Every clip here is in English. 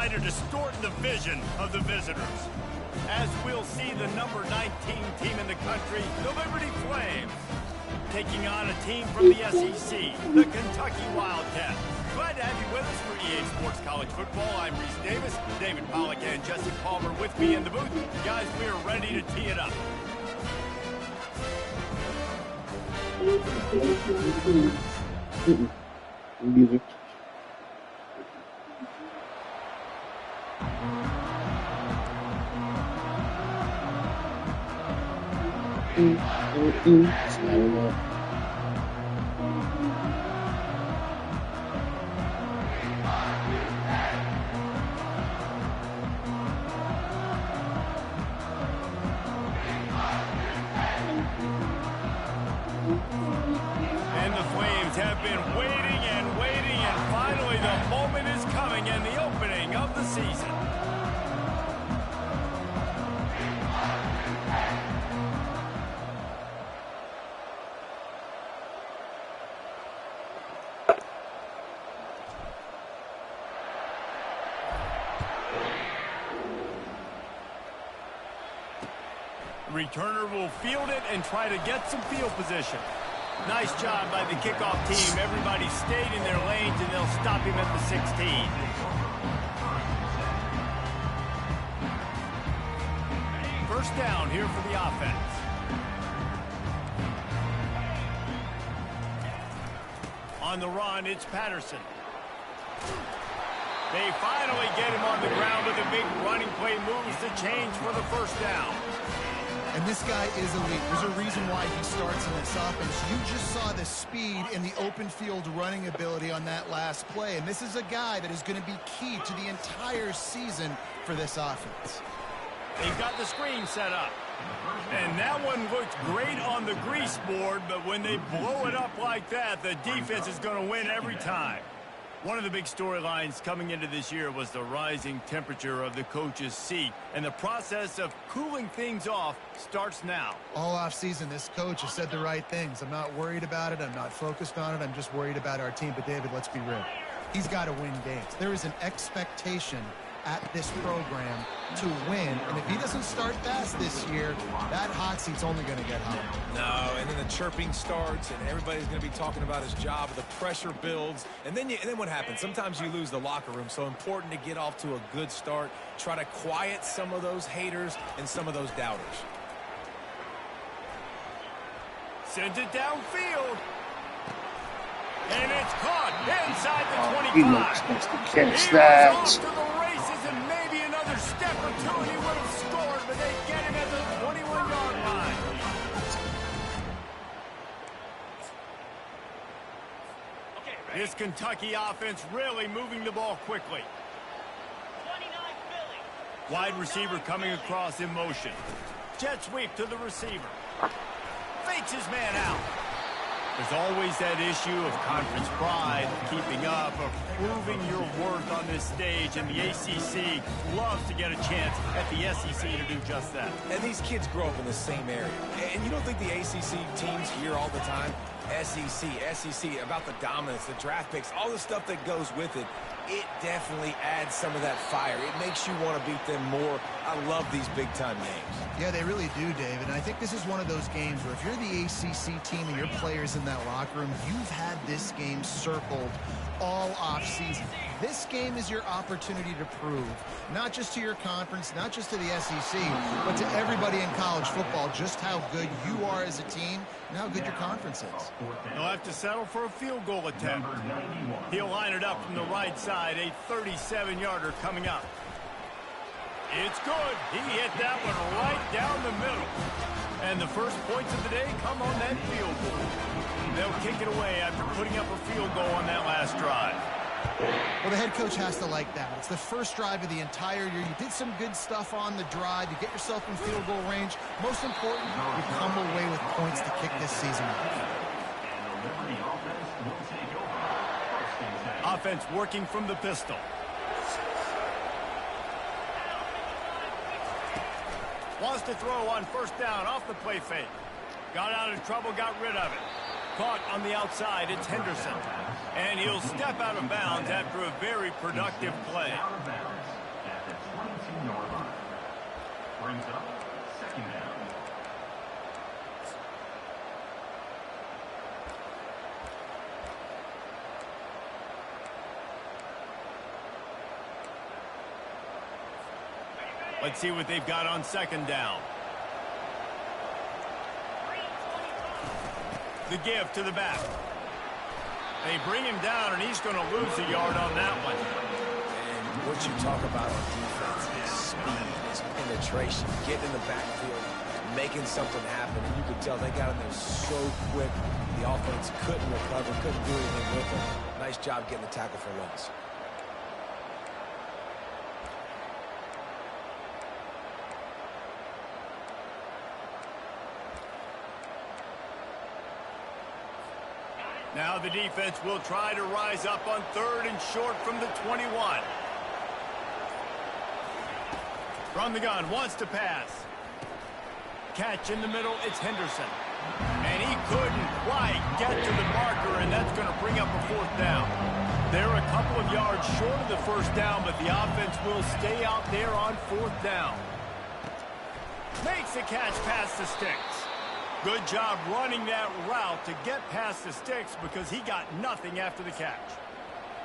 side are distorting the vision of the visitors. As we'll see, the number 19 team in the country, the Liberty Flames, taking on a team from the SEC, the Kentucky Wildcats. Glad to have you with us for EA Sports College Football. I'm Reese Davis, David Pollack and Jesse Palmer with me in the booth. Guys, we are ready to tee it up. Music. And the Flames have been waiting and finally the moment is coming and the opening of the season. Returner will field it and try to get some field position. Nice job by the kickoff team. Everybody stayed in their lanes, and they'll stop him at the 16. First down here for the offense. On the run, it's Patterson. They finally get him on the ground with a big running play, moves the change for the first down. And this guy is elite. There's a reason why he starts in this offense. You just saw the speed and the open field running ability on that last play. And this is a guy that is going to be key to the entire season for this offense. They've got the screen set up. And that one looked great on the grease board, but when they blow it up like that, the defense is going to win every time. One of the big storylines coming into this year was the rising temperature of the coach's seat, and the process of cooling things off starts now. All offseason, this coach has said the right things. I'm not worried about it. I'm not focused on it. I'm just worried about our team. But, David, let's be real. He's got to win games. There is an expectation at this program to win, and if he doesn't start fast this year, that hot seat's only going to get hotter. No, and then the chirping starts, and everybody's going to be talking about his job. The pressure builds, and then what happens? Sometimes you lose the locker room, so important to get off to a good start. Try to quiet some of those haters and some of those doubters. Sends it downfield. And it's caught inside the 25. He looks supposed to catch He that. was off to the races, and maybe another step or two he would have scored, but they get him at the 21-yard line. This Kentucky offense really moving the ball quickly. Wide receiver coming across in motion. Jet sweep to the receiver. Fakes his man out. There's always that issue of conference pride, keeping up, of proving your worth on this stage, and the ACC loves to get a chance at the SEC to do just that. And these kids grow up in the same area. And you don't think the ACC teams hear all the time, SEC, about the dominance, the draft picks, all the stuff that goes with it. It definitely adds some of that fire. It makes you want to beat them more. I love these big-time games. Yeah, they really do, David. And I think this is one of those games where if you're the ACC team and your players in that locker room, you've had this game circled all offseason. This game is your opportunity to prove, not just to your conference, not just to the SEC, but to everybody in college football, just how good you are as a team and how good your conference is. He'll have to settle for a field goal attempt. He'll line it up from the right side, a 37-yarder coming up. It's good. He hit that one right down the middle. And the first points of the day come on that field goal. They'll kick it away after putting up a field goal on that last drive. Well, the head coach has to like that. It's the first drive of the entire year. You did some good stuff on the drive. You get yourself in field goal range. Most important, you come away with points to kick this season off. Offense working from the pistol. Wants to throw on first down off the play fake. Got out of trouble, got rid of it. Caught on the outside, it's Henderson. And he'll step out of bounds after a very productive play. Out of bounds at the 22-yard line. Brings up second down. Let's see what they've got on second down. The give to the back. They bring him down, and he's going to lose a yard on that one. And what you talk about on defense is speed, is penetration, getting in the backfield, making something happen. And you could tell they got in there so quick. The offense couldn't recover, couldn't do anything with them. Nice job getting the tackle for loss. Now the defense will try to rise up on third and short from the 21. From the gun, wants to pass. Catch in the middle, it's Henderson. And he couldn't quite get to the marker, and that's going to bring up a fourth down. They're a couple of yards short of the first down, but the offense will stay out there on fourth down. Makes the catch past the sticks. Good job running that route to get past the sticks because he got nothing after the catch.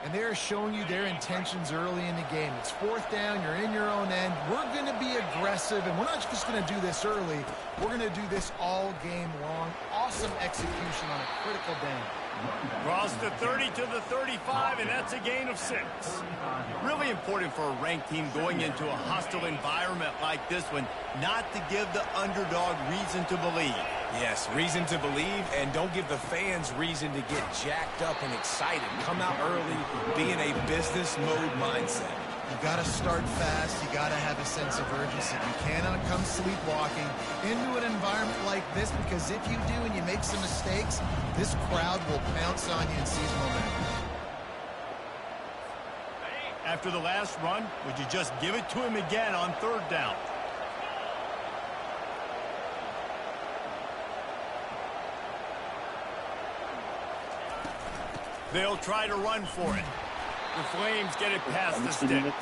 And they're showing you their intentions early in the game. It's fourth down, you're in your own end. We're going to be aggressive, and we're not just going to do this early. We're going to do this all game long. Awesome execution on a critical down. Cross the 30 to the 35, and that's a gain of 6. Really important for a ranked team going into a hostile environment like this one, not to give the underdog reason to believe. Yes, reason to believe, and don't give the fans reason to get jacked up and excited. Come out early, be in a business mode mindset. You got to start fast. You got to have a sense of urgency. You cannot come sleepwalking into an environment like this, because if you do and you make some mistakes, this crowd will pounce on you and seize momentum. After the last run, would you just give it to him again on third down? They'll try to run for it. The Flames get it past the sticks.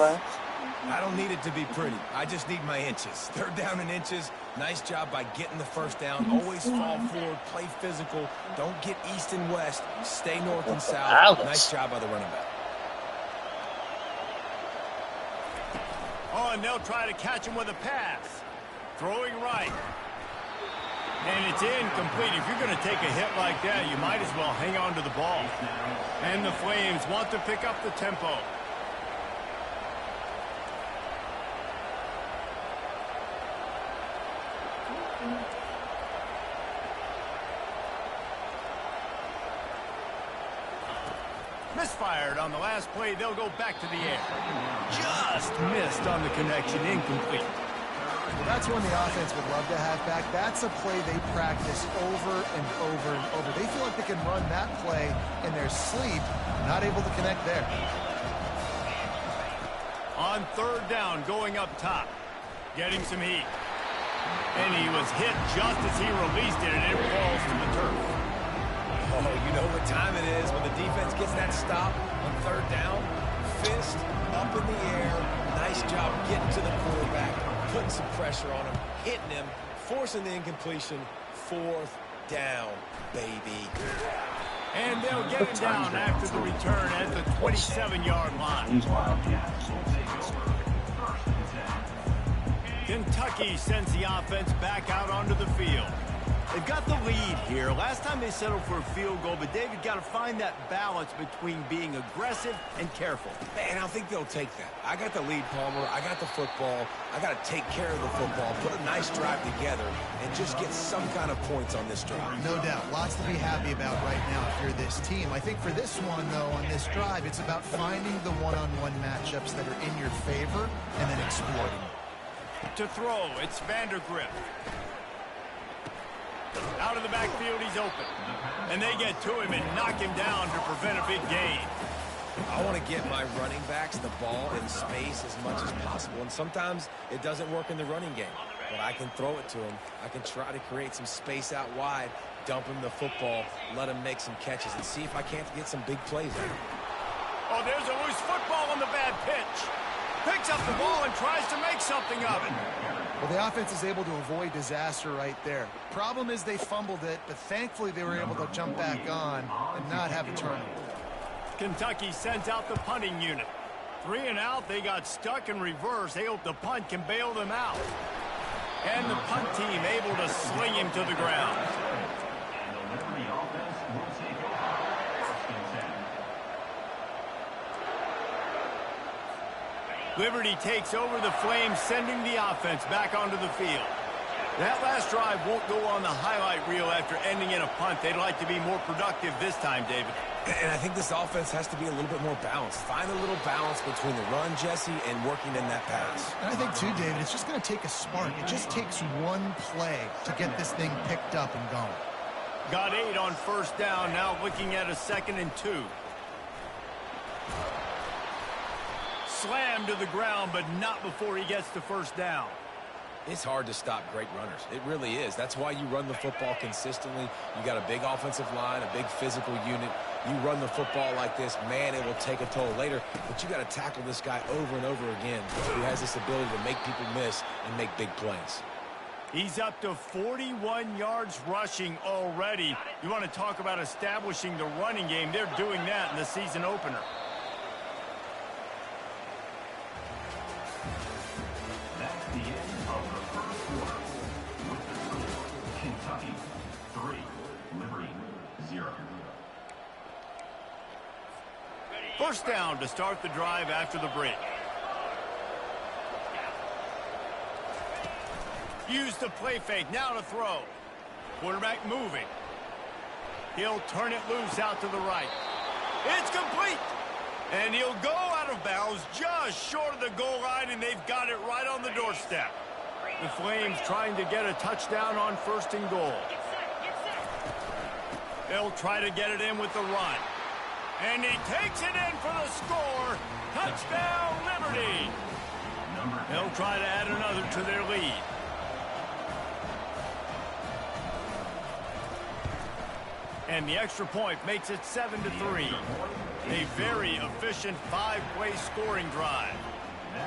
I don't need it to be pretty. I just need my inches. Third down in inches. Nice job by getting the first down. Always fall forward, play physical. Don't get east and west. Stay north and south. Nice job by the running back. Oh, and they'll try to catch him with a pass. Throwing right. And it's incomplete. If you're going to take a hit like that, you might as well hang on to the ball. And the Flames want to pick up the tempo. Misfired on the last play. They'll go back to the air. Just missed on the connection. Incomplete. That's one the offense would love to have back. That's a play they practice over and over and over. They feel like they can run that play in their sleep. Not able to connect there. On third down, going up top. Getting some heat. And he was hit just as he released it, and it falls to the turf. Oh, you know what time it is when the defense gets that stop on third down. Fist up in the air. Nice job getting to the quarterback, putting some pressure on him, hitting him, forcing the incompletion. Fourth down, baby. And they'll get it down after the return at the 27-yard line. Kentucky sends the offense back out onto the field. They've got the lead here. Last time they settled for a field goal, but David got to find that balance between being aggressive and careful. Man, I think they'll take that. I got the lead, Palmer. I got the football. I got to take care of the football, put a nice drive together, and just get some kind of points on this drive. No doubt. Lots to be happy about right now if you're this team. I think for this one, though, on this drive, it's about finding the one-on-one matchups that are in your favor and then exploiting them. To throw, it's Vandergrift. Out of the backfield, he's open. And they get to him and knock him down to prevent a big gain. I want to get my running backs the ball in space as much as possible, and sometimes it doesn't work in the running game. but I can throw it to him. I can try to create some space out wide, dump him the football, let him make some catches, and see if I can't get some big plays out of him. Oh, there's a loose football on the bad pitch. Picks up the ball and tries to make something of it. Well, the offense is able to avoid disaster right there. Problem is they fumbled it, but thankfully they were able to jump back on and not have a turnover. Kentucky sends out the punting unit. 3 and out, they got stuck in reverse. They hope the punt can bail them out. And the punt team able to sling him to the ground. And the Liberty offense will take over. First and 10. Liberty takes over the Flames, sending the offense back onto the field. That last drive won't go on the highlight reel after ending in a punt. They'd like to be more productive this time, David. And I think this offense has to be a little bit more balanced. Find a little balance between the run, Jesse, and working in that pass. And I think, too, David, it's just going to take a spark. It just takes one play to get this thing picked up and going. Got 8 on first down, now looking at a 2nd and 2. Slammed to the ground, but not before he gets the first down. It's hard to stop great runners. It really is. That's why you run the football consistently. You got a big offensive line, a big physical unit. You run the football like this, man, it will take a toll later. But you got to tackle this guy over and over again who has this ability to make people miss and make big plays. He's up to 41 yards rushing already. You want to talk about establishing the running game. They're doing that in the season opener. That's the end of the first quarter. With the score, Kentucky 3, Liberty 0. First down to start the drive after the break. Use the play fake, now to throw. Quarterback moving. He'll turn it loose out to the right. It's complete. And he'll go out of bounds just short of the goal line, and they've got it right on the doorstep. The Flames trying to get a touchdown on 1st and goal. They'll try to get it in with the run. And he takes it in for the score. Touchdown, Liberty. They'll try to add another to their lead. And the extra point makes it 7-3. A very efficient 5-play scoring drive.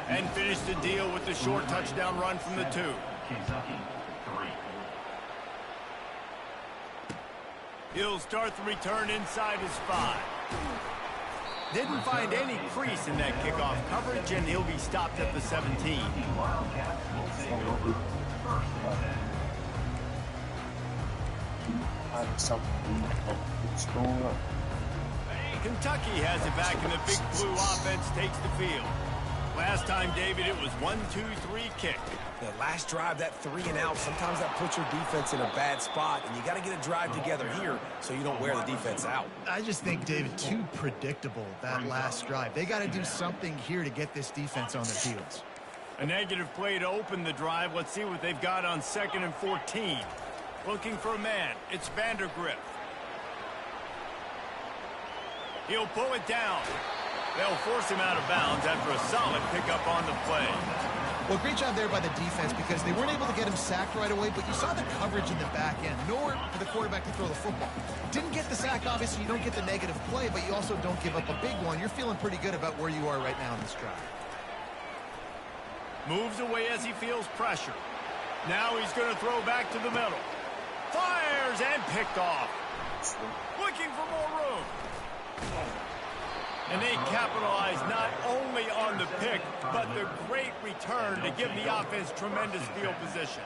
And finish the deal with the short touchdown run from the 2. Kentucky 3. He'll start the return inside his 5. Didn't find any crease in that kickoff coverage, and he'll be stopped at the 17. Wildcats will take over. First and 10. Kentucky has it back, and the big blue offense takes the field. Last time, David, it was 1-2-3 kick. The last drive, that 3 and out, sometimes that puts your defense in a bad spot, and you got to get a drive together here so you don't wear the defense out. I just think, David, too predictable, that last drive. They got to do something here to get this defense on their heels. A negative play to open the drive. Let's see what they've got on 2nd and 14. Looking for a man. It's Vandergrift. He'll pull it down. They'll force him out of bounds after a solid pickup on the play. Well, great job there by the defense because they weren't able to get him sacked right away, but you saw the coverage in the back end. Nowhere for the quarterback to throw the football. Didn't get the sack, obviously. You don't get the negative play, but you also don't give up a big one. You're feeling pretty good about where you are right now in this drive. Moves away as he feels pressure. Now he's going to throw back to the middle. Fires and picked off. Looking for more room. And they capitalize not only on the pick, but the great return to give the offense tremendous field position.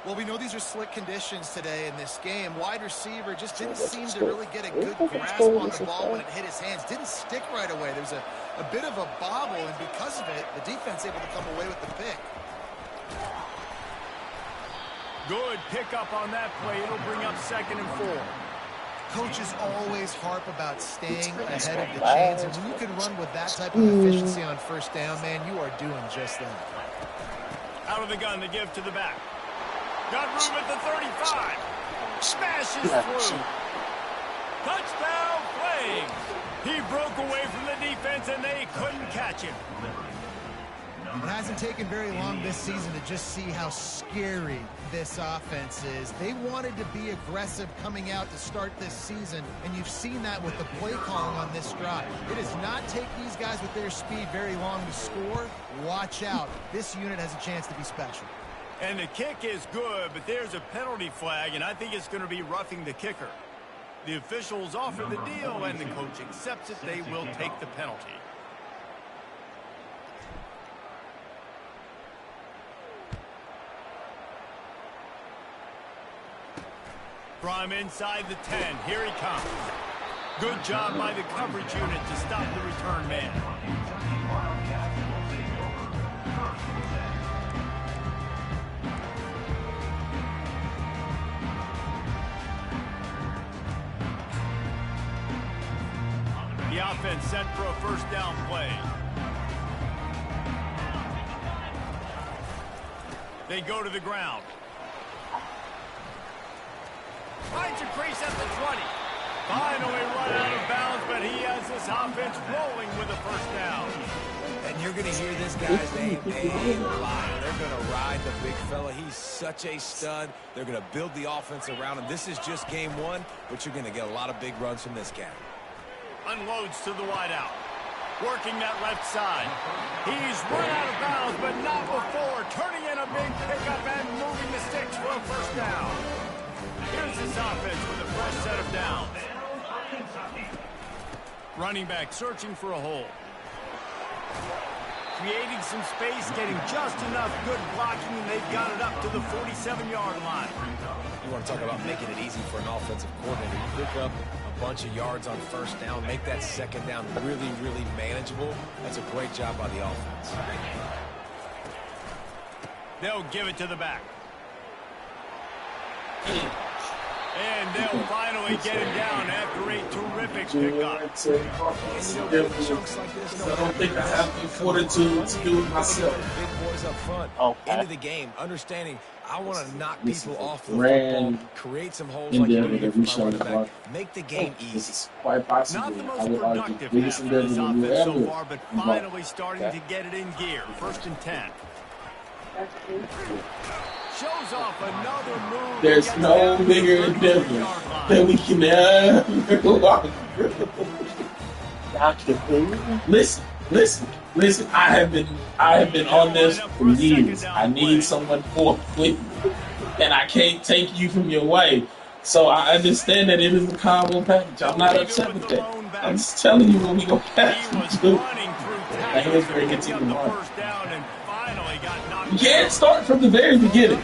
Well, we know these are slick conditions today in this game. Wide receiver just didn't seem to really get a good grasp on the ball when it hit his hands. Didn't stick right away. There was a bit of a bobble, and because of it, the defense able to come away with the pick. Good pickup on that play. It'll bring up 2nd and 4. Coaches always harp about staying ahead of the chains, and when you can run with that type of efficiency on 1st down, man, you are doing just that. Out of the gun, the give to the back. Got room at the 35. Smashes through. Touchdown, Flames. He broke away from the defense, and they couldn't catch him. It hasn't taken very long this season to just see how scary this offense is. They wanted to be aggressive coming out to start this season, and you've seen that with the play calling on this drive. It does not take these guys with their speed very long to score. Watch out. This unit has a chance to be special. And the kick is good, but there's a penalty flag, and I think it's going to be roughing the kicker. The officials offer the deal, and the coach accepts it. They will take the penalty. From inside the 10, here he comes. Good job by the coverage unit to stop the return man. The offense sent for a first down play. They go to the ground. Finds a crease at the 20. Finally run out of bounds, but he has this offense rolling with a first down. And you're going to hear this guy's name a lot. They're going to ride the big fella. He's such a stud. They're going to build the offense around him. This is just game one, but you're going to get a lot of big runs from this guy. Unloads to the wideout. Working that left side. He's run out of bounds, but not before. Turning in a big pickup and moving the sticks for a first down. Here's this offense with a fresh set of downs. Running back searching for a hole. Creating some space, getting just enough good blocking, and they've got it up to the 47-yard line. You want to talk about making it easy for an offensive coordinator. You pick up a bunch of yards on first down, make that second down really, really manageable. That's a great job by the offense. They'll give it to the back. And they'll finally get him down after a terrific pickup. I don't think I have the fortitude to do it myself. Big boys up front, into the game, understanding I want to knock people off the ran football, create some holes like you do here from my running back, make the game easy. Quite Not possibly, the I most would argue, productive biggest half of this endeavor you offense so ever far, but finally starting to get it in gear. First and 10. Shows off another move. There's no bigger endeavor that we can ever Listen. I have been on this for years. I need someone for me, and I can't take you from your way. So I understand that it is a combo package. I'm not upset with that. I'm just telling you when we go past you. And here's where he gets even more. You can't start from the very beginning.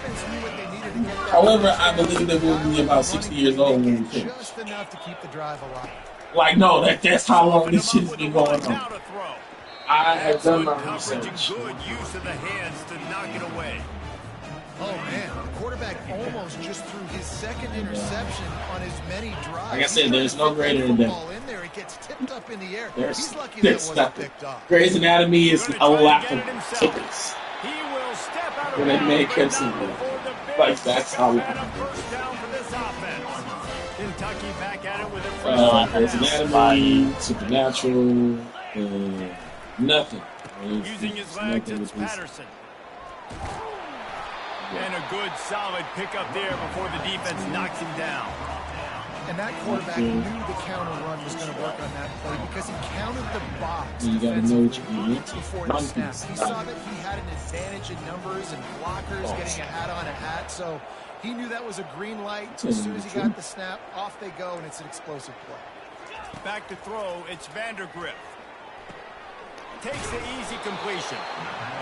However, I believe that we'll be about 60 years old when we finish. Just enough to keep the drive alive. Like, no, that's how long this shit's been going on. I have done my research. Good use of the hands to knock it away. Oh, man. The quarterback almost just threw his second interception on as many drives. Like I said, there's no greater than that. It gets tipped up in the air. There's He's lucky that wasn't nothing. picked off. Grey's Anatomy is a lack of tickets. He will step out of When they make bounds, him but not see before the big like, that's how we and a first down for this offense. Kentucky back at it with a Grey's first Anatomy, Supernatural, nothing. using his legs, it's Patterson. And a good solid pickup there before the defense knocks him down. And that quarterback knew the counter run was going to work on that play because he counted the box You gotta know what defensively you minutes need. before the snap. He saw that he had an advantage in numbers and blockers, getting a hat on a hat. So he knew that was a green light. As soon as he got the snap, off they go, and it's an explosive play. Back to throw, it's Vandergrift. Takes the easy completion.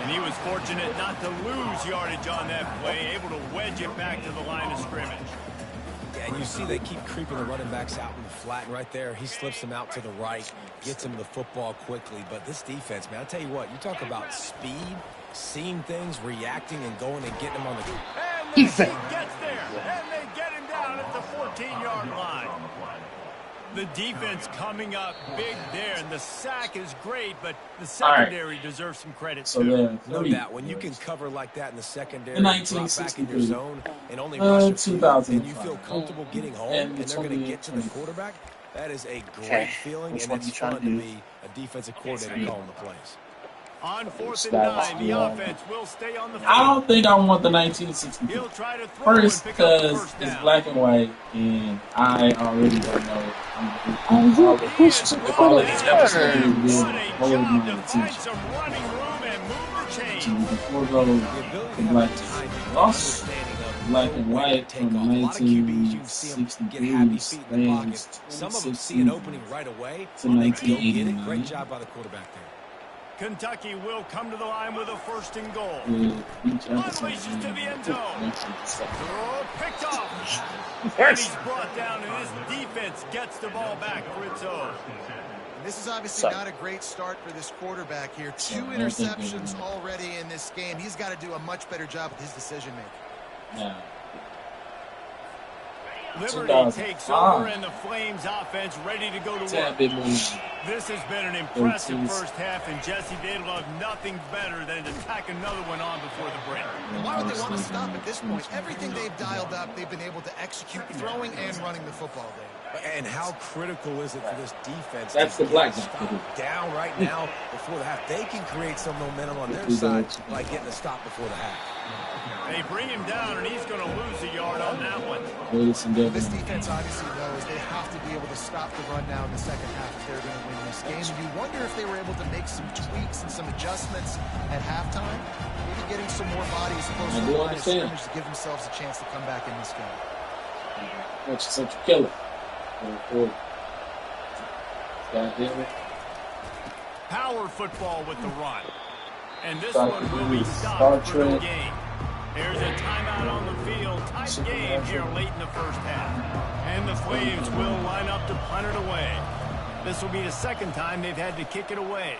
And he was fortunate not to lose yardage on that play, able to wedge it back to the line of scrimmage. Yeah, and you see they keep creeping the running backs out in the flat, and right there, he slips them out to the right, gets him the football quickly. But this defense, man, I'll tell you what, you talk about speed, seeing things, reacting, and going and getting them on the... And the team gets there, and they get him down at the 14-yard line. The defense coming up big there, and the sack is great, but the secondary deserves some credit, So too. No doubt, when you can cover like that in the secondary, In drop back in your 1963. zone, and only rush a few, and you 2005. feel comfortable getting home, And and it's they're going to only get to the quarterback, that is a great Okay. feeling, Which and one it's you trying fun to to do? be a defensive coordinator calling the plays. On 4th and Styles 9, the wrong. offense will stay on the field. I don't think I want the 1962. He'll try to throw First, and pick up the because first it's down. black and white, and I already don't know. He is brought Quality down. episode is What good. a Hold job my to find attention. some running room and move the So chains. before go the black also black and white from 1963 spans Some of them see an opening right away. to When they don't get it, 1989. great job by the quarterback there. Kentucky will come to the line with a 1st and goal. With each episode Unleashes to the end zone. Throw picked off. And Yes. he's brought down, and his defense gets the ball back for its own. This is obviously not a great start for this quarterback here. 2 interceptions already in this game. He's got to do a much better job with his decision making. Yeah. Liberty takes over, and the Flames offense ready to go to Tad work. bit more. This has been an impressive first half, and Jesse, they'd love nothing better than to tack another one on before the break. Why would they want to stop at this point? Everything they've dialed up, they've been able to execute throwing and running the football, Dave. And how critical is it for this defense That's to the black get guy. stop down right now before the half? They can create some momentum on their side by getting a stop before the half. They bring him down, and he's going to lose a yard on that one. Ladies and This gentlemen, defense obviously knows they have to be able to stop the run now in the second half if they're going to win this game. And you wonder if they were able to make some tweaks and some adjustments at halftime, maybe getting some more bodies closer to the line of scrimmage to give themselves a chance to come back in this game. that's such a killer. God damn it. Power football with the run. And this Start one will be Star stopped for no Trek. gain. There's a timeout on the field. Tight game here late in the first half. And the Flames will line up to punt it away. This will be the second time they've had to kick it away.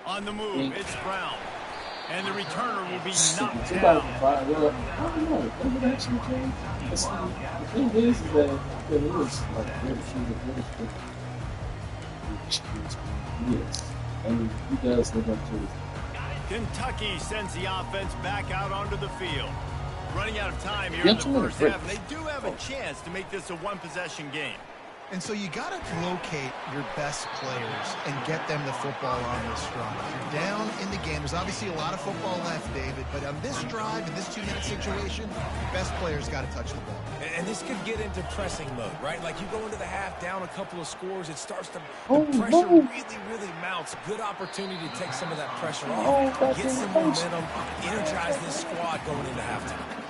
On the move, it's Brown. And the returner will be knocked down. 2005, well, I don't know. Does it actually change? The thing is that it is like very true. Yes. And he does live up to it. Kentucky sends the offense back out onto the field. Running out of time here Yeah, in the too many first half. breaks. They do have a chance to make this a one-possession game. And so you got to locate your best players and get them the football on this drive. If you're down in the game, there's obviously a lot of football left, David, but on this drive, in this 2-minute situation, your best players got to touch the ball. And this could get into pressing mode, right? Like you go into the half down a couple of scores, it starts to, the pressure really mounts. Good opportunity to take some of that pressure off, get some momentum, energize this squad going into halftime.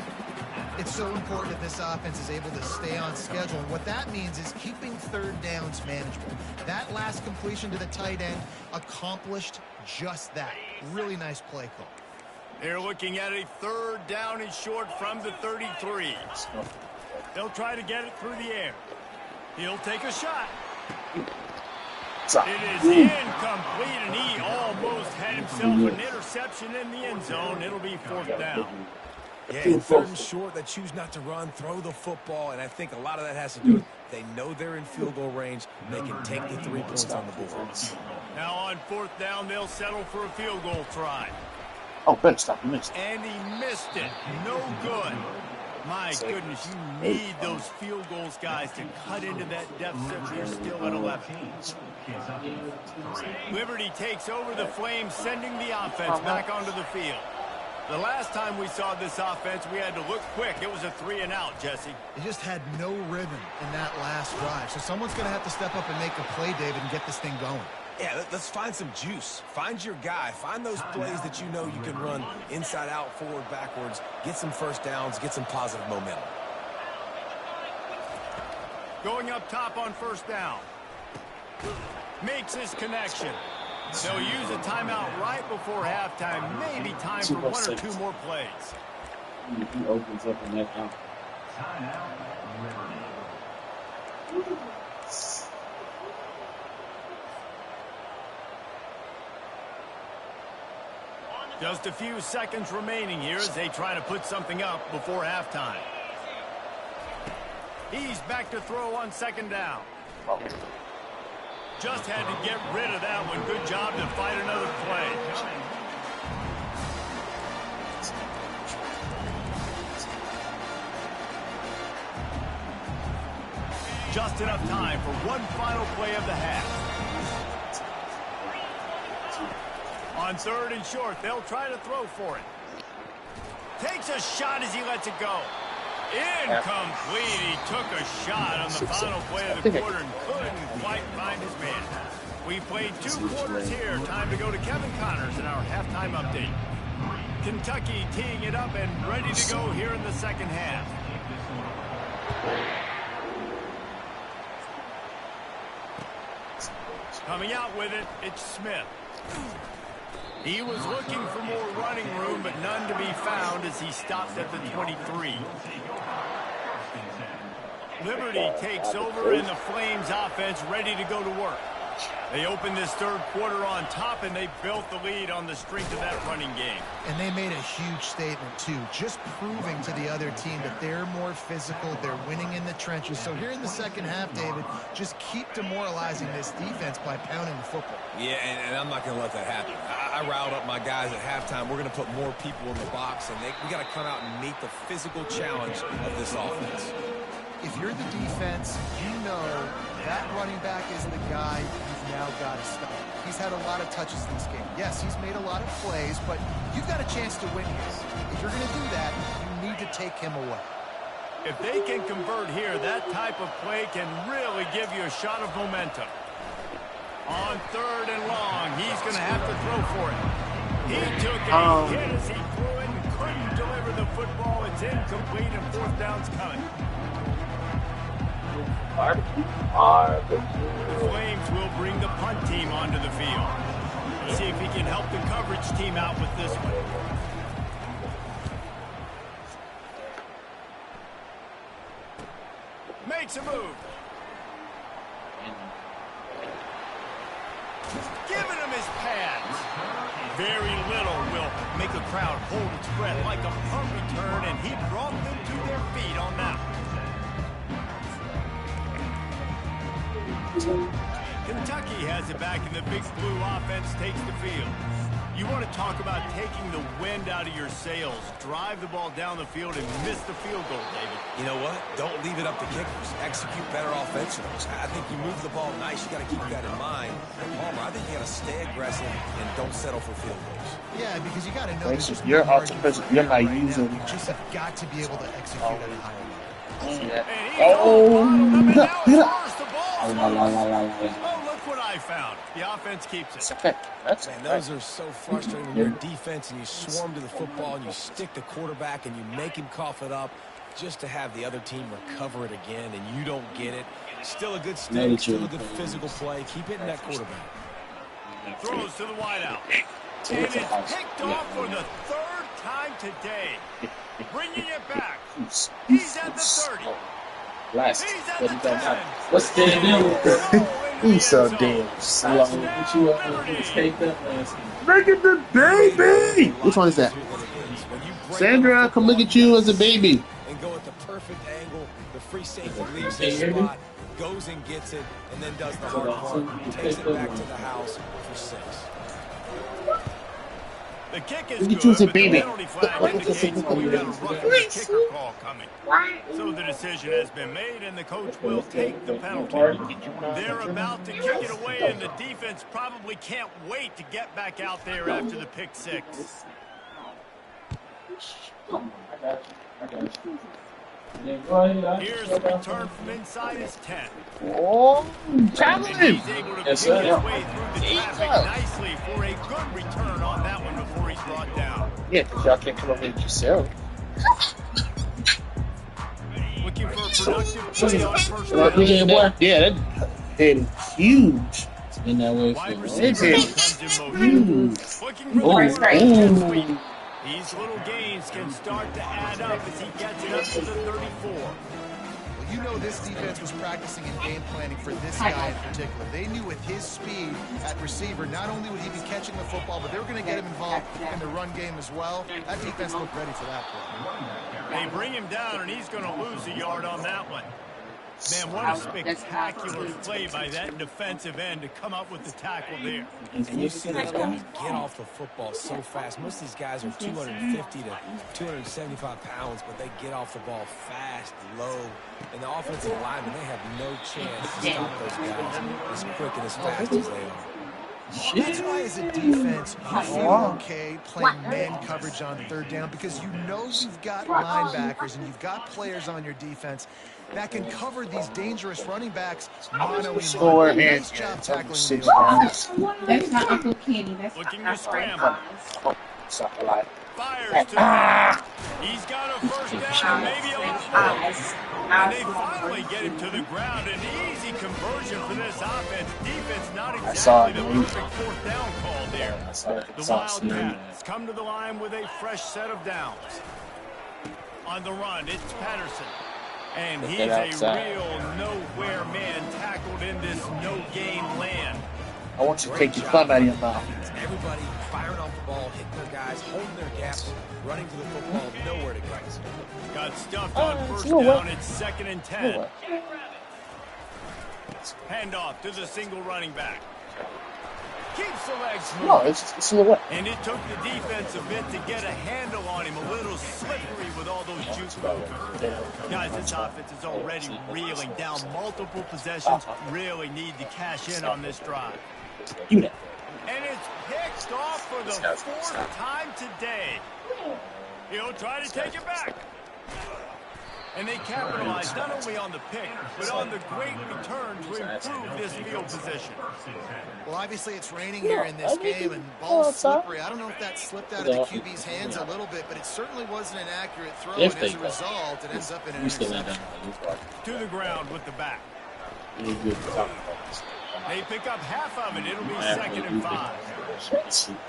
It's so important that this offense is able to stay on schedule. And what that means is keeping third downs manageable. That last completion to the tight end accomplished just that. Really nice play call. They're looking at a 3rd down and short from the 33. They'll try to get it through the air. He'll take a shot. It is incomplete, and he almost had himself an interception in the end zone. It'll be 4th down. Yeah, in 3rd and short, they choose not to run, throw the football, and I think a lot of that has to do with they know they're in field goal range. They can take the 3 points on the board. Now on 4th down, they'll settle for a field goal try. Oh, better stop. You missed it. And he missed it. No good. My goodness, you need those field goals, guys, to cut into that deficit. You're still at 11. Liberty takes over the Flames, sending the offense back onto the field. The last time we saw this offense, we had to look quick. It was a 3-and-out, Jesse. They just had no rhythm in that last drive. So someone's going to have to step up and make a play, David, and get this thing going. Yeah, let's find some juice. Find your guy. Find those plays that you know you can run inside out, forward, backwards. Get some first downs. Get some positive momentum. Going up top on 1st down. Makes his connection. They'll use a timeout right before halftime. Maybe time for 1 or 2 more plays. He opens up in that count. Just a few seconds remaining here as they try to put something up before halftime. He's back to throw on 2nd down. Just had to get rid of that one. Good job to fight another play. Just enough time for one final play of the half. On 3rd and short, they'll try to throw for it. Takes a shot as he lets it go. Incomplete. He took a shot on the final play of the quarter and couldn't quite find his man. We played 2 quarters here. Time to go to Kevin Connors in our halftime update. Kentucky teeing it up and ready to go here in the second half. Coming out with it, it's Smith. He was looking for more running room, but none to be found as he stopped at the 23. Liberty takes over, and the Flames offense ready to go to work. They opened this 3rd quarter on top, and they built the lead on the strength of that running game. And they made a huge statement, too, just proving to the other team that they're more physical, they're winning in the trenches. So here in the second half, David, just keep demoralizing this defense by pounding the football. Yeah, and I'm not going to let that happen. I riled up my guys at halftime. We're going to put more people in the box, and we got to come out and meet the physical challenge of this offense. If you're the defense, you know that running back is the guy you've now got to stop. He's had a lot of touches in this game. Yes, he's made a lot of plays, but you've got a chance to win here. If you're going to do that, you need to take him away. If they can convert here, that type of play can really give you a shot of momentum. On 3rd and long, he's going to have to throw for it. He took a hit as he threw it and couldn't deliver the football. It's incomplete and 4th down's coming. The Flames will bring the punt team onto the field. Let's see if he can help the coverage team out with this one. Makes a move. Giving him his pads. Very little will make a crowd hold its breath like a punt return, and he brought them to their feet on that one. Kentucky has it back, and the Big Blue offense takes the field. You want to talk about taking the wind out of your sails. Drive the ball down the field and miss the field goal, David. You know what? Don't leave it up to kickers. Execute better offensively. I think you move the ball nice. You got to keep that in mind. And Palmer, I think you got to stay aggressive and don't settle for field goals. Yeah, because you got to know that you're not using. You just have got to be able to execute at a higher level. Oh, look what I found. The offense keeps it. Okay. Man, those are so frustrating when you're defense and you swarm to the football and you stick the quarterback and you make him cough it up just to have the other team recover it again and you don't get it. Still a good stick, still a good physical play. Keep hitting that quarterback. Throws to the wideout. And it's picked off for the 3rd time today. Bringing it back. He's at the 30. Last. He's at the 10. What's the deal? He's so damn slow. What you take that last? Look at the baby! Which one is that? Sandra, come look at you as a baby. And go at the perfect angle. The free safety leaves his spot, goes and gets it, and then does the hard part. Takes it back to the house for 6. The kick is Look at you as a good, but the baby. penalty flag indicates we've got a roughing kicker call coming. So the decision has been made, and the coach will take the penalty. They're about to kick it away, and the defense probably can't wait to get back out there after the pick 6. Here's the return from inside his 10. Oh, challenge! And he's able to pick his sir. way through the traffic nicely for a good return on that one before he's brought down. Yeah, because y'all can't come up with it yourself. Looking for a productive play on first down. Yeah, that hit huge. It's been that way Wide for receiver comes in motion. Huge. Looking really great. Ooh. These little gains can start to add up as he gets it up to the 34. Well, you know this defense was practicing and game planning for this guy in particular. They knew with his speed at receiver, not only would he be catching the football, but they were going to get him involved in the run game as well. That defense looked ready for that play. They bring him down, and he's going to lose a yard on that one. Man, what a spectacular play by that defensive end to come up with the tackle there. And you see those guys get off the football so fast. Most of these guys are 250 to 275 pounds, but they get off the ball fast, low. And the offensive linemen, they have no chance to stop those guys as quick and as fast as they are. That's why, as a defense, you feel okay playing man coverage on third down because you know you've got linebackers and you've got players on your defense that can cover these dangerous running backs Score mono-a-mono. and Nice job tackling the 6 open. pounds. That's not Uncle Kenny. That's Looking my to scramble. Something Fires to the ground. He's got a first down and maybe a lot more. And they finally get him to the ground. An easy conversion for this offense. Defense not exactly the perfect fourth down call there. The Wildcats come to the line with a fresh set of downs. On the run, it's Patterson. And he's a real nowhere man tackled in this no-gain land. I want you to take your thumb out of your mouth. Everybody firing off the ball, hitting their guys, holding their gaps, running to the football, nowhere to go. Got stuffed on first down. It's 2nd and 10. Handoff to the single running back. Keeps the legs moving. No, it's silhouette. And it took the defense a bit to get a handle on him. A little slippery with all those juke movers. Guys, this offense is already reeling down multiple possessions. Really need to cash in on this drive. You know. And it's picked off for the 4th time today. He'll try to take it back. And they capitalize not only on the pick, but on the great return to improve this field position. Well, obviously it's raining here in this game, and ball's slippery. I don't know if that slipped out of the QB's hands a little bit, but it certainly wasn't an accurate throw, and as a result, it ends up in an interception. To the ground with the back. They pick up half of it. It'll be 2nd and 5.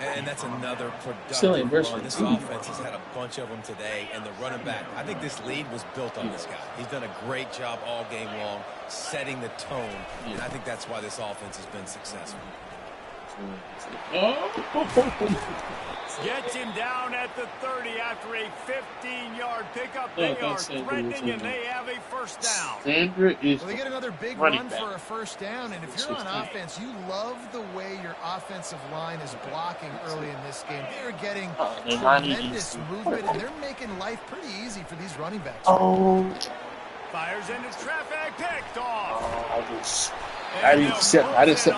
And that's another productive run. This offense has had a bunch of them today, and the running back, I think this lead was built on this guy. He's done a great job all game long, setting the tone, and I think that's why this offense has been successful. Gets him down at the 30 after a 15-yard pickup. They are threatening, and they have a first down. Sandra is Well, they get another big run for a first down, and if you're on offense, you love the way your offensive line is blocking early in this game. They are getting tremendous movement, and they're making life pretty easy for these running backs. Fires into traffic, picked off. I didn't set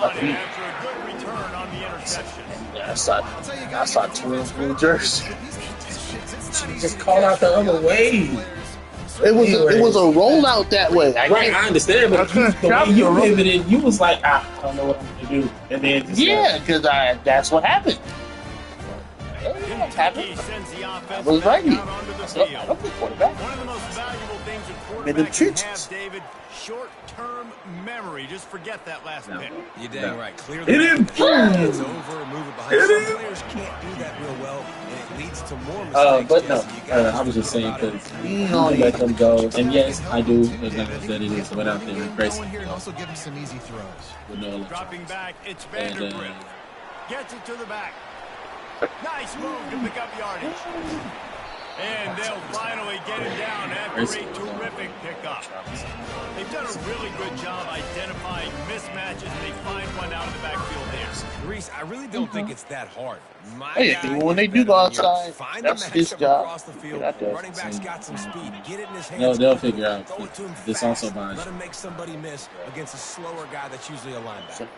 my feet. After a good return on the interception. I saw two blue jerseys. Just call out the other way. It was a rollout that way. Right, I understand, but the way you pivoted, you was like, I don't know what I'm going to do. And then because that's what happened. Kentucky sends the offense was right out onto the field. I don't think quarterback. One of the most valuable things a quarterback can have, David, short-term memory. Just forget that last pick. You're dang right. Clearly, it's over, move it behind. Some players can't do that real well, and it leads to more mistakes. But no, I was just saying because you let them go. And yes, I do acknowledge that it is without them. Crazy. Here and also give them some easy throws. Dropping back, it's Vandergriff. Gets it to the back. Nice move to pick up yardage. And they'll finally get him down after a terrific pickup. They've done a really good job identifying mismatches, and they find one out of the backfield there. Reese, I really don't think it's that hard. When they do go outside, that's his job. Across the field. Running back's got some speed. Get it in his hands. They'll figure out. Throw it to him This fast. also binds. Let him make somebody miss against a slower guy that's usually a linebacker.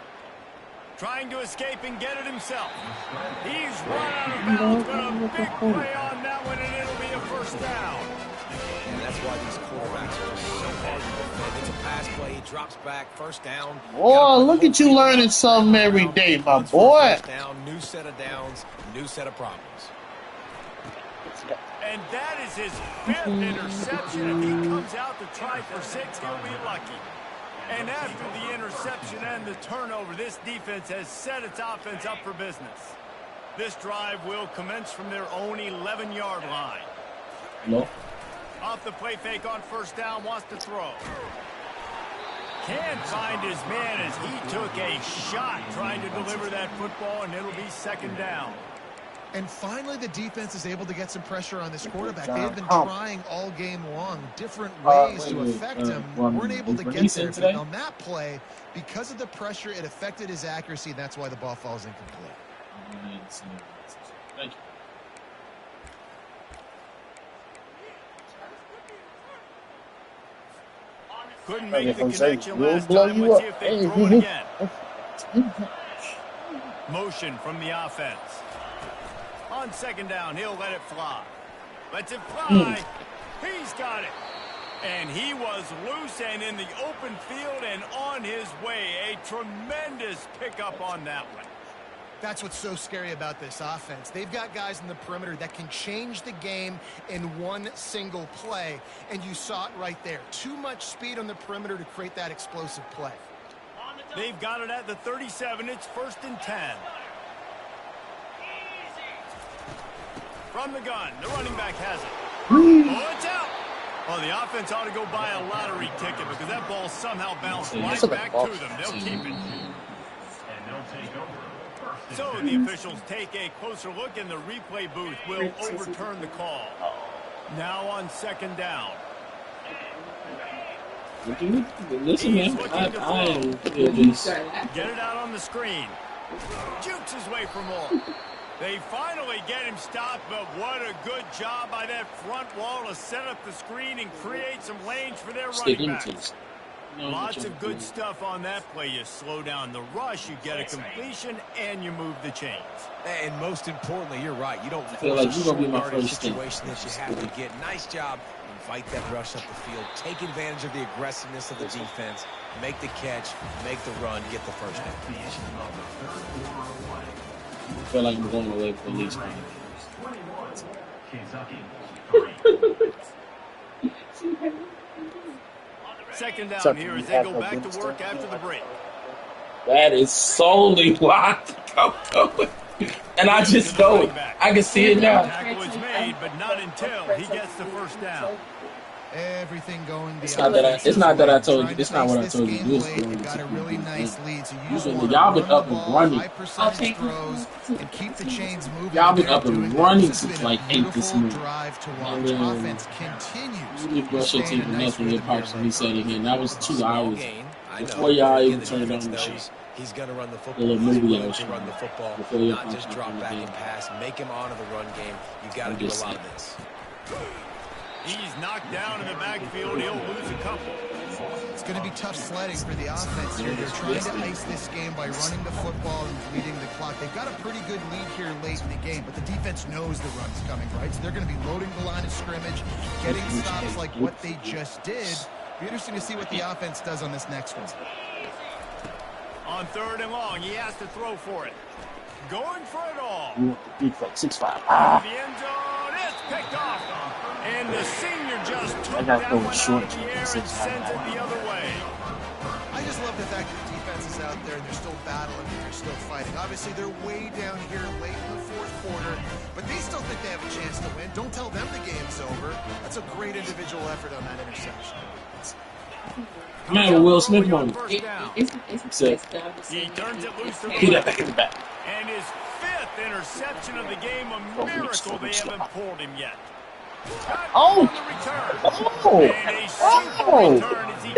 Trying to escape and get it himself. He's run out of bounds, but a big play on that one, and it'll be a first down. And that's why these quarterbacks are just so hard to defend. It's a pass play. He drops back. First down. Boy, look at you learning something every day, my boy. First down, new set of downs, new set of problems. And that is his 5th interception. If he comes out to try for 6, he'll be lucky. And after the interception and the turnover, this defense has set its offense up for business. This drive will commence from their own 11-yard line. No. Off the play fake on first down, wants to throw. Can't find his man as he took a shot trying to deliver that football, and it'll be 2nd down. And finally, the defense is able to get some pressure on this quarterback. They have been trying all game long, different ways to affect him. Weren't able to get there. But on that play, because of the pressure, it affected his accuracy, and that's why the ball falls incomplete. Thank you. Couldn't make the connection last time. Let's see if they throw it again. Motion from the offense. On second down, he'll let it fly. Lets it fly. He's got it. And he was loose and in the open field and on his way. A tremendous pickup on that one. That's what's so scary about this offense. They've got guys in the perimeter that can change the game in one single play, and you saw it right there. Too much speed on the perimeter to create that explosive play. They've got it at the 37. It's 1st and 10. From the gun, the running back has it. Oh, it's out. Well, the offense ought to go buy a lottery ticket because that ball somehow bounced right back to them. They'll keep it. So the officials take a closer look, and the replay booth will overturn the call. Now on second down. Listen, man. Get it out on the screen. Jukes his way for more. They finally get him stopped, but what a good job by that front wall to set up the screen and create some lanes for their running backs. Lots of good stuff on that play. You slow down the rush, you get a completion, and you move the chains. And most importantly, you're right. You don't feel like you're going to be my first situation that you have to get. Nice job. Invite that rush up the field. Take advantage of the aggressiveness of the defense. Make the catch. Make the run. Get the first down. I feel like I'm going away for at least 1 Second down here as they go back to work after the break. That is solely locked. And I just go. I can see it now. Tackle is made, but not until he gets the first down. Everything going. It's not that I told you. It's not what I told you to do. Got a really nice lead. So y'all been up and running. And keep the chains moving. Y'all been up and running since like 8 this morning. Drive to watch. Offense continues. You brush your teeth enough when your parts when he said it again. That was 2 hours before y'all even turned on the show. He's going to run the football. The little movie to run the football, not just drop back and pass. Make him honor the run game. You got to do a lot of this. He's knocked down in the backfield. He'll lose a couple. It's going to be tough sledding for the offense here. They're trying to ice this game by running the football and bleeding the clock. They've got a pretty good lead here late in the game, but the defense knows the run's coming, right? So they're going to be loading the line of scrimmage, getting stops like what they just did. Be interesting to see what the offense does on this next one. On 3rd and long, he has to throw for it. Going for it all. 6'5". The end zone is picked off. And the senior just took that one out of the air and sends it the other way. I just love the fact that the defense is out there and they're still battling and they're still fighting. Obviously, they're way down here late in the 4th quarter, but they still think they have a chance to win. Don't tell them the game's over. That's a great individual effort on that interception. Man, Will Smith won. He turns it loose to the left. And his 5th interception of the game, a miracle they haven't pulled him yet. Oh!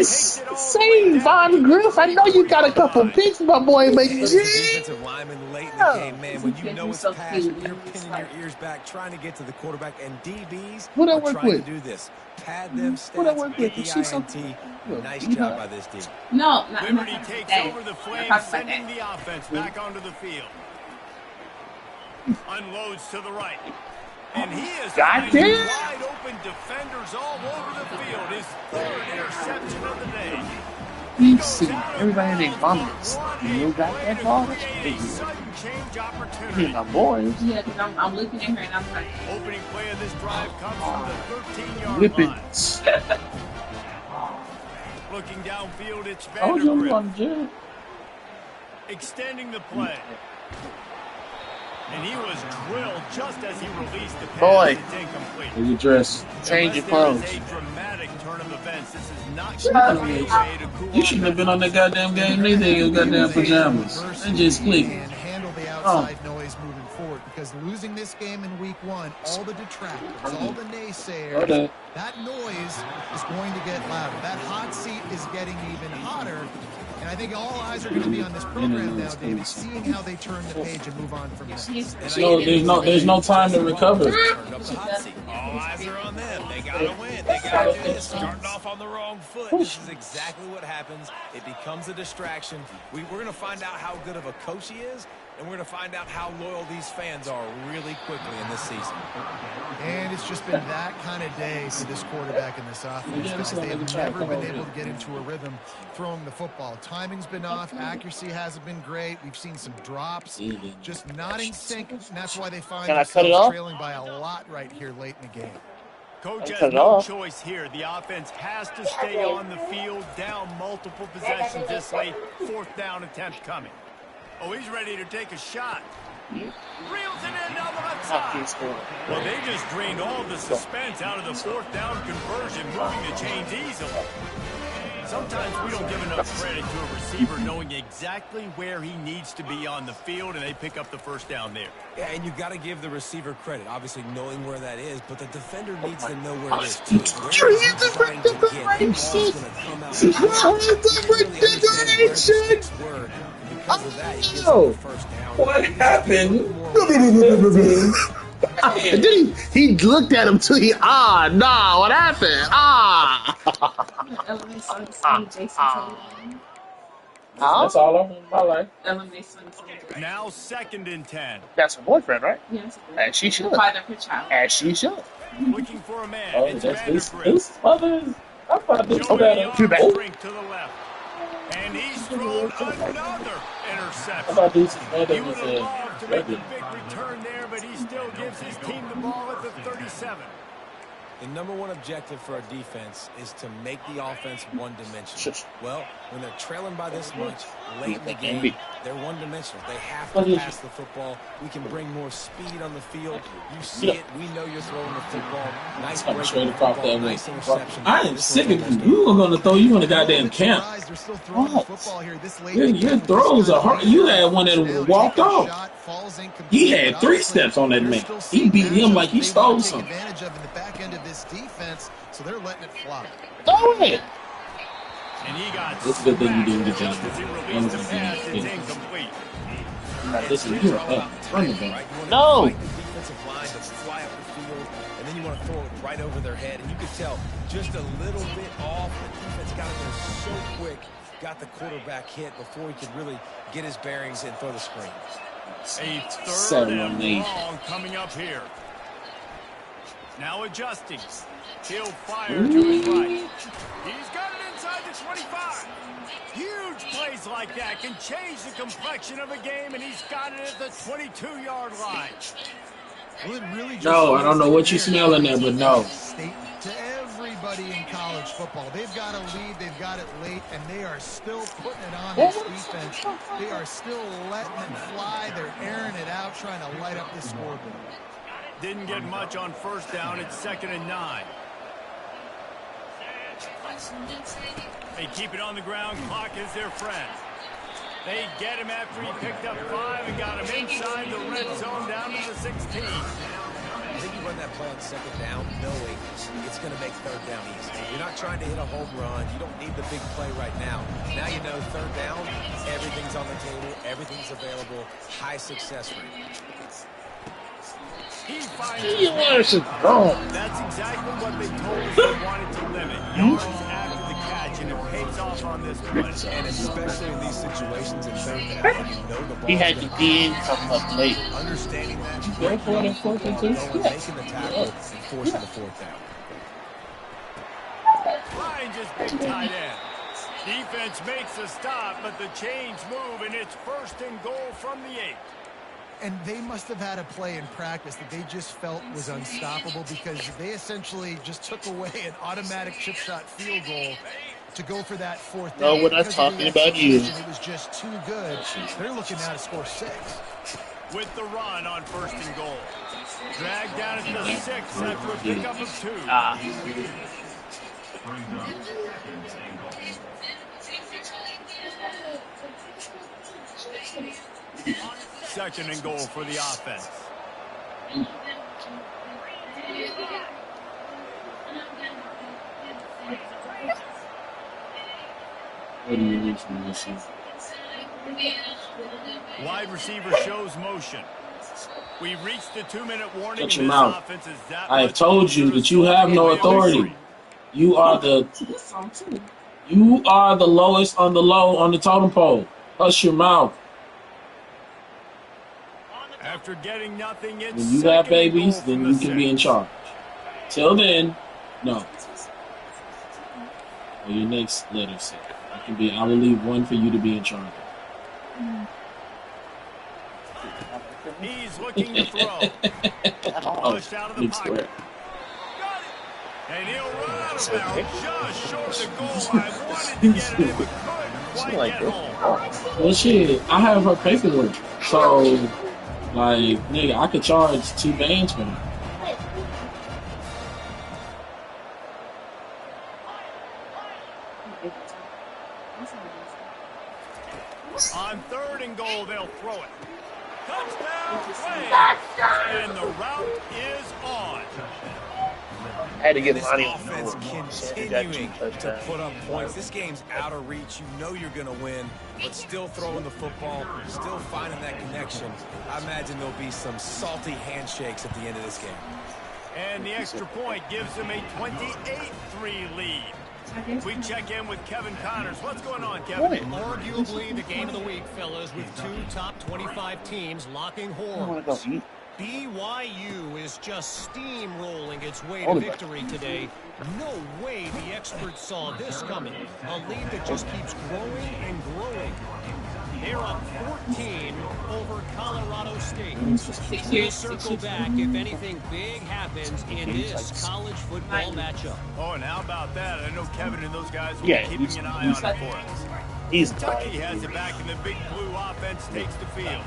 Same Von Griff. I know you got a couple picks, my boy, but defensive lineman late in the game, man. When you know it's pass, you're pinning your ears back, trying to get to the quarterback, and DBs are trying to do this. Pad them, stats, get the INT. Nice job by this team. No, Liberty takes over the Flames, sending the offense back onto the field. Unloads to the right. And he is finding wide open defenders all over the field. His 3rd interception of the day. See, everybody named Bombers. You got that ball? Hey, my boys. Yeah, because I'm looking at her and I'm like, Opening play of this drive comes from the 13-yard Whippets. line. Looking downfield, it's Vandergriff. Extending the play. And he was drilled just as he released the pass. Boy. It's incomplete. You dress. Change your clothes. This is a dramatic turn of events. This is not You shouldn't have been on that goddamn game neither in your goddamn pajamas. They just clicked. And handle the outside noise moving forward, because losing this game in week 1, all the detractors, all the naysayers, that noise is going to get louder. That hot seat is getting even hotter. And I think all eyes are going to be on this program now, David, seeing how they turn the page and move on from there. There's no time to recover. All eyes are on them. They got to win. They got to do this. Starting off on the wrong foot. This is exactly what happens. It becomes a distraction. We're going to find out how good of a coach he is And we're going to find out how loyal these fans are really quickly in this season. And it's just been that kind of day for this quarterback in this offense, guys. They have never been able to get into a rhythm throwing the football. Timing's been off. Accuracy hasn't been great. We've seen some drops, just not in sync. And that's why they find themselves trailing by a lot right here late in the game. Coach has no choice here. The offense has to stay on the field, down multiple possessions this late. 4th down attempt coming. Oh, he's ready to take a shot. Reels it in down the left side. Well, they just drained all the suspense out of the 4th down conversion, moving the chains easily. Sometimes we don't give enough credit to a receiver knowing exactly where he needs to be on the field, and they pick up the 1st down there. Yeah, and you got to give the receiver credit, obviously knowing where that is, but the defender needs to know where it is too. Where is he trying to get? The ball's going to come out. Because of that, he gives him the 1st down. What happened? And then he looked at him too. Nah, what happened? That's all I want in my life. Now 2nd and 10. That's her boyfriend, right? Yes. And she should. Father of her child. As she should. Looking for a man. Oh, It's that's Vandergriff. this mother's. I thought this was Joey better. Young strength to the left. And he's thrown another I interception. thought this was He better would than have loved to make the regular. big return there, but he still gives his team the ball at the 37. The #1 objective for a defense is to make the offense one-dimensional. Well, when they're trailing by this much late in the game, they're one-dimensional. They have to pass the football. We can bring more speed on the field. You see it. We know you're throwing the football. Nice break of the football. Nice interception. I am sick of you. You are going to throw you in the goddamn camp. Your throws are hard. You had one that walked off. He had 3 steps on that man. He beat him like he stole something. So they're letting it fly. Throw it. And he got It's a good thing you didn't get just as he released the pass, it's incomplete. This is your running back. No. Defensive line to fly up the field, and then you want to throw it right over their head. And you could tell just a little bit off. The defense got in there so quick, got the quarterback hit before he could really get his bearings and throw the screen. A 3rd 7 on and 8. long coming up here. Now adjusting. He'll fire to his right. He's got it inside the 25. Huge plays like that can change the complexion of a game, and he's got it at the 22-yard line. Well, it really just No, I don't know what you smell in there, but no. Statement to everybody in college football. They've got a lead, they've got it late, and they are still putting it on this defense. They are still letting it fly. They're airing it out, trying to light up this scoreboard. Didn't get much on 1st down. It's 2nd and 9. They keep it on the ground. Clock is their friend. They get him after he picked up 5 and got him inside the red zone down to the 16. I think you run that play on 2nd down knowing it's going to make 3rd down easy. You're not trying to hit a home run. You don't need the big play right now. Now you know 3rd down, everything's on the table, everything's available, high success rate. He finds That's exactly what they told us they wanted to limit. Yards after the catch, and it pays off on this one. And especially in these situations in 3rd down, you know the ball. He had the D coming up late. Understanding that, You go for it in 4th and 2? making the tackle and forcing the 4th down. Ryan just big tight end. Defense makes a stop, but the chains move, and it's 1st and goal from the 8. And they must have had a play in practice that they just felt was unstoppable because they essentially just took away an automatic chip shot field goal to go for that 4th down. No, we're not talking about you. It was just too good. They're looking now to score 6. With the run on 1st and goal. Dragged down at the 6 after a pickup of 2. Brings up 2nd and goal. 2nd and goal for the offense. What do you need from this? Wide receiver shows motion. We've reached the 2-minute warning. Shut your mouth. I have told you that you have no authority. You are the lowest on the low on the totem pole. Hush your mouth. After getting nothing, it's When you got second and babies, goal then from you the can be in 6. charge. Till then, no. Or your next letter say. I will leave one for you to be in charge of. He's looking to throw. Pushed out of the pocket. And he'll run out of bounds just short of the goal line. Wanted to get it in, but couldn't quite get home. Well, shit, I have her paperwork. So, like, nigga, I could charge 2 bands for her. On 3rd and goal, they'll throw it. Touchdown, Flames! And the route is on. I had to get This Lonnie offense continuing to put up points. This game's out of reach. You know you're going to win, but still throwing the football, still finding that connection. I imagine there'll be some salty handshakes at the end of this game. And the extra point gives them a 28-3 lead. We check in with Kevin Connors. What's going on, Kevin? Arguably the game of the week, fellas, with 2 top 25 teams locking horns. BYU is just steamrolling its way to victory today. No way the experts saw this coming. A lead that just keeps growing and growing. They're up 14 over Colorado State. We'll circle back if anything big happens in this college football matchup. Oh, and how about that? I know Kevin and those guys will be keeping an eye on it for us. Kentucky has it back, and the big blue offense takes the field.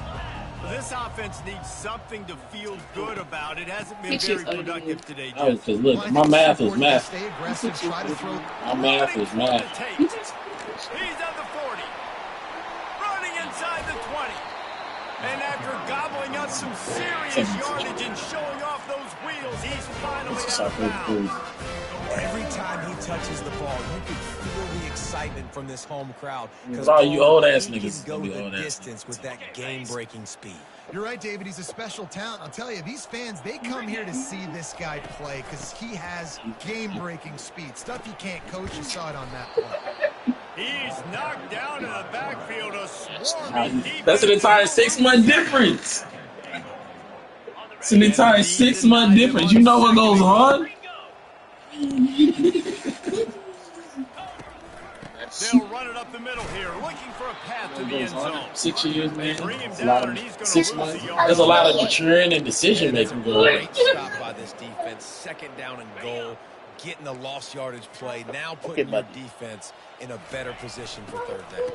This offense needs something to feel good about. It hasn't been very productive today. Because look, my math is math. My math is math. He's at the 40. Running inside the 20. And after gobbling up some serious yardage and showing off those wheels, he's finally out of bounds. Every time he touches the ball, you can feel the excitement from this home crowd. Because all you old ass he niggas can go be the old ass distance with that game-breaking speed. You're right, David. He's a special talent. I'll tell you, these fans, they come here to see this guy play because he has game-breaking speed. Stuff you can't coach. You saw it on that play. He's knocked down in the backfield. A swarming defense. That's an entire 6-month difference. It's an entire 6-month difference. You know what goes on? They'll run it up the middle here, looking for a path to the end zone. 6 years, man. Bring him That's a lot down, of and he's going 6 to lose months. the yard. There's a lot of maturing and decision making going on. Great stop by this defense. 2nd down and goal. Getting the lost yardage play. Now putting your defense in a better position for 3rd down.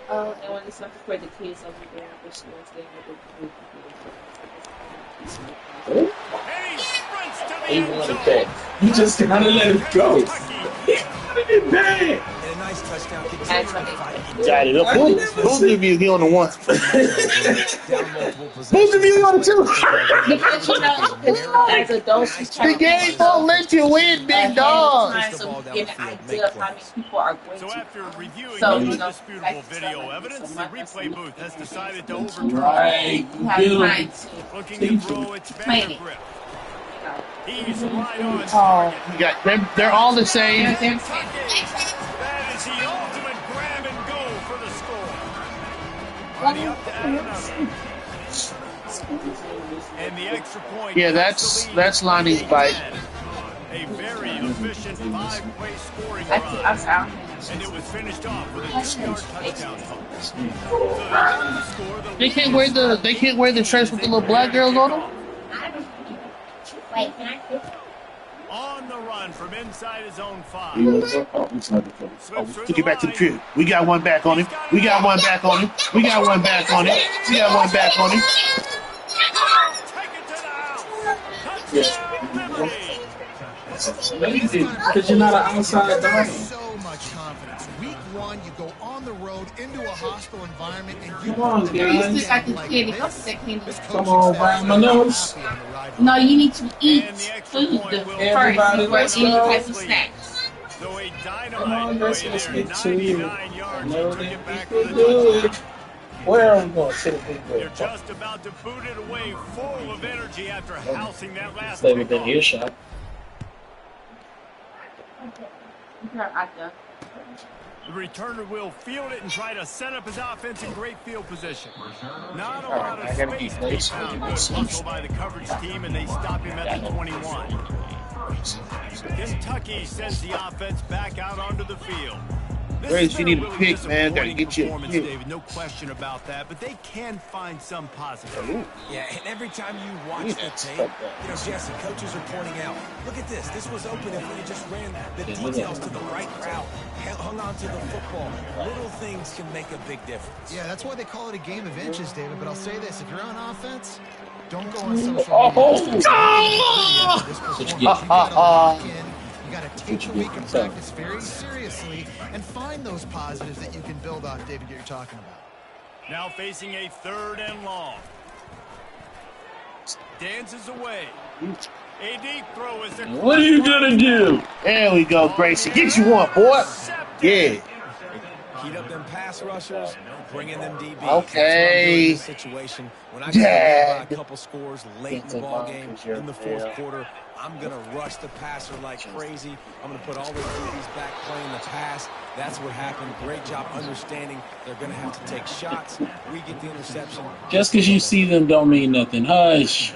Oh, and when it's something for the kids over there, but she wants to get And he sprints to the He end wanted zone. that. You just gotta let it go. He wanted it bad. And a nice touchdown. Got it. Both of you, he on the 1. Both of you on the 2. because you know, as adults, The game won't let you win, big dog. So we get an idea of how many people are going So to. after reviewing So, the you know, indisputable video evidence, the replay booth has decided to overturn Right. You have time to looking to throw its plan better it. grip. He's right on Oh, target. you got they're all the same. They're That is the ultimate grab and go for the score. Running up to add another. And the extra point. Yeah, puts the lead that's Lonnie's to bite. 10. A very efficient 5-play scoring I'm run. sorry. And it was finished off with a 2-yard touchdown. So the score, the They can't wear the shirts with the little black girls on them. on the run from inside his own 5. Took it back to the crib. We got one back on him. We got one back on him. We got one back on him. We got one back on him. Take it to the house. Touchdown, Liberty. Amazing, because you're not an outside dog. So much confidence. Week 1, you go on the road into a hostile environment, and you Come on, guys. Come on, Brian Manos. No, you need to eat And the extra food point will Everybody first let's before any go. type of snacks. So a Come on, dynamite let's play just there. get to you. 99 yards. No, Took they it back can for the do touchdown. it. Where are we going to sit it? They're just about to boot it away, full of energy after housing that last Stay within kickoff. earshot. The returner will field it and try to set up his offense in great field position. Not a lot of space to be found. Good hustle by the coverage team, and they stop him at the 21. Kentucky sends the offense back out onto the field. Grace, you need a pick, man. Gotta get you a pick. David, no question about that, but they can find some positive. Yeah, and every time you watch the tape, Jesse, coaches are pointing out, look at this. This was open if we just ran the details to the right route, hung on to the football. Little things can make a big difference. Yeah, that's why they call it a game of inches, David. But I'll say this, if you're on offense, don't go on social media. You got to take the week of practice very seriously and find those positives that you can build on, David, that you're talking about. Now facing a 3rd and long. Dances away. A deep throw is the... What are you going to do? There we go, Gracie. Get you one, boy. Yeah. Heat up them pass rushers, bring in them DBs. Okay. Situation. When I get a couple scores late in the ball game in the 4th quarter, I'm going to rush the passer like crazy. I'm going to put all the DBs back playing the pass. That's what happened. Great job understanding they're going to have to take shots. We get the interception. Just because you see them don't mean nothing. Hush.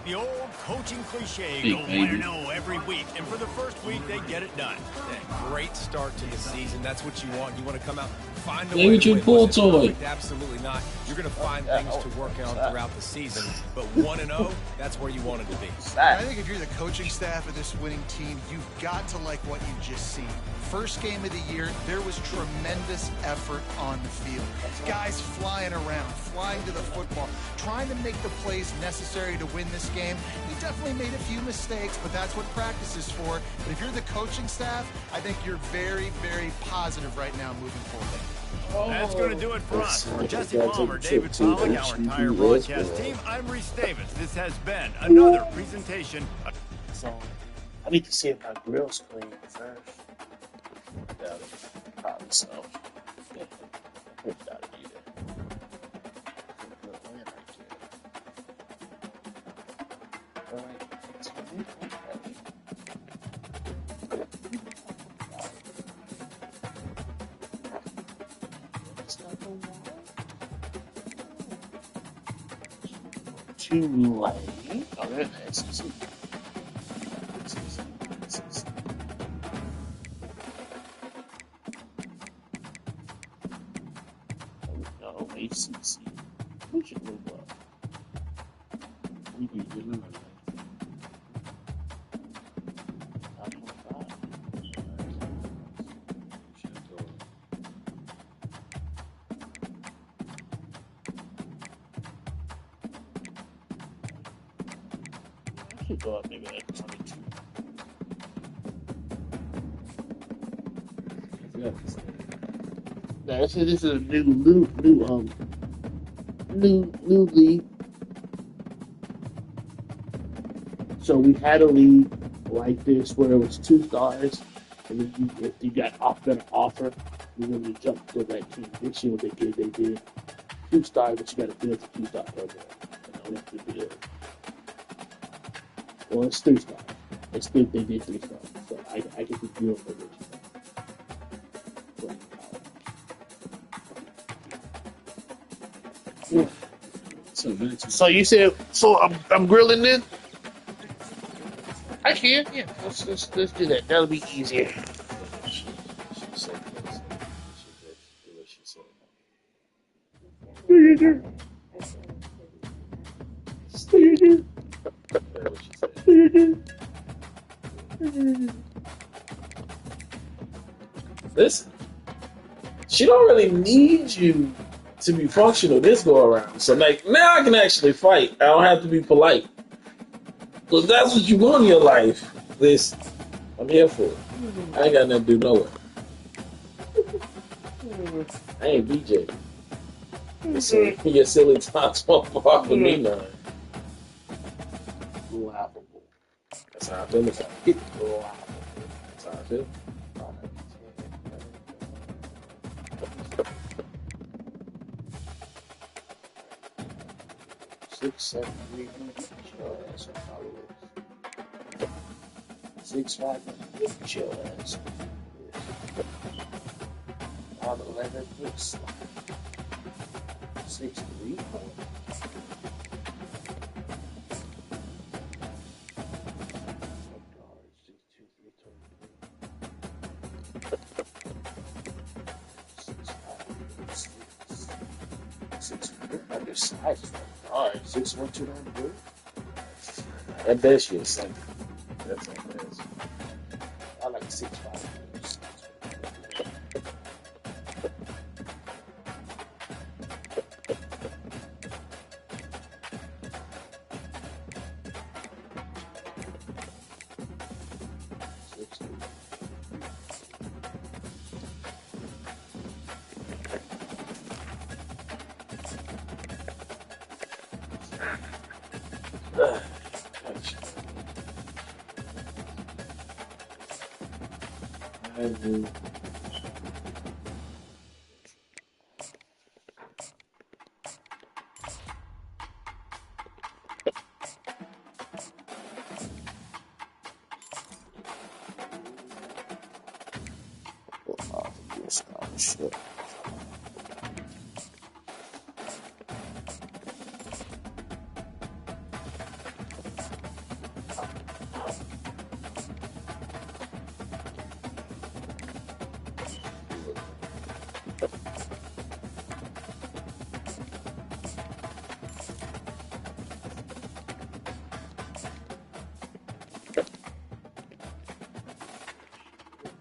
The old coaching cliche, go 1-0 every week. And for the first week, they get it done. Yeah, great start to the season. That's what you want. You want to come out, find a way way with your pull toy. Absolutely not. You're going to find things to work on throughout the season. But 1-0, that's where you want it to be. I think if you're the coaching staff of this winning team, you've got to like what you've just seen. First game of the year, there was tremendous effort on the field. Guys flying around, flying to the football, trying to make the plays necessary to win this game. We definitely made a few mistakes, but that's what practice is for. But if you're the coaching staff, I think you're very, very positive right now moving forward. That's going to do it for us. For Jesse Palmer, David Pollock, our entire broadcast team, I'm Reese Davis. This has been another presentation. So, I need to see if my grill's clean first. I doubt it. Probably so. Yeah. I doubt it either. Too late. Oh, there it is. No, ACC. We should move up. We be doing it. Go up maybe like 22. Now this is a new league. So we had a league like this where it was 2 stars, and then if you got better offer, you're going to jump to that team. This year what they did 2 stars, but you got to build a 2-star program. You have to build. Well, it's 3 stars. It's they did 3 stars. So I get the deal for this. So you said I'm grilling then? I can, yeah. Let's do that. That'll be easier. Listen, she don't really need you to be functional this go around. So like now I can actually fight. I don't have to be polite. Because that's what you want in your life. Listen, I'm here for it. I ain't got nothing to do nowhere. I ain't BJ. So your silly taunts won't bother me none. Laughable. That's how I feel about it. Laughable. That's how I feel. 6, 7, 3, 6'5", chill ass. 11 looks 6'3". Undersized. Alright, 6'1", 293. At best, you're second. That's at best. I like 6'5". Scholarship.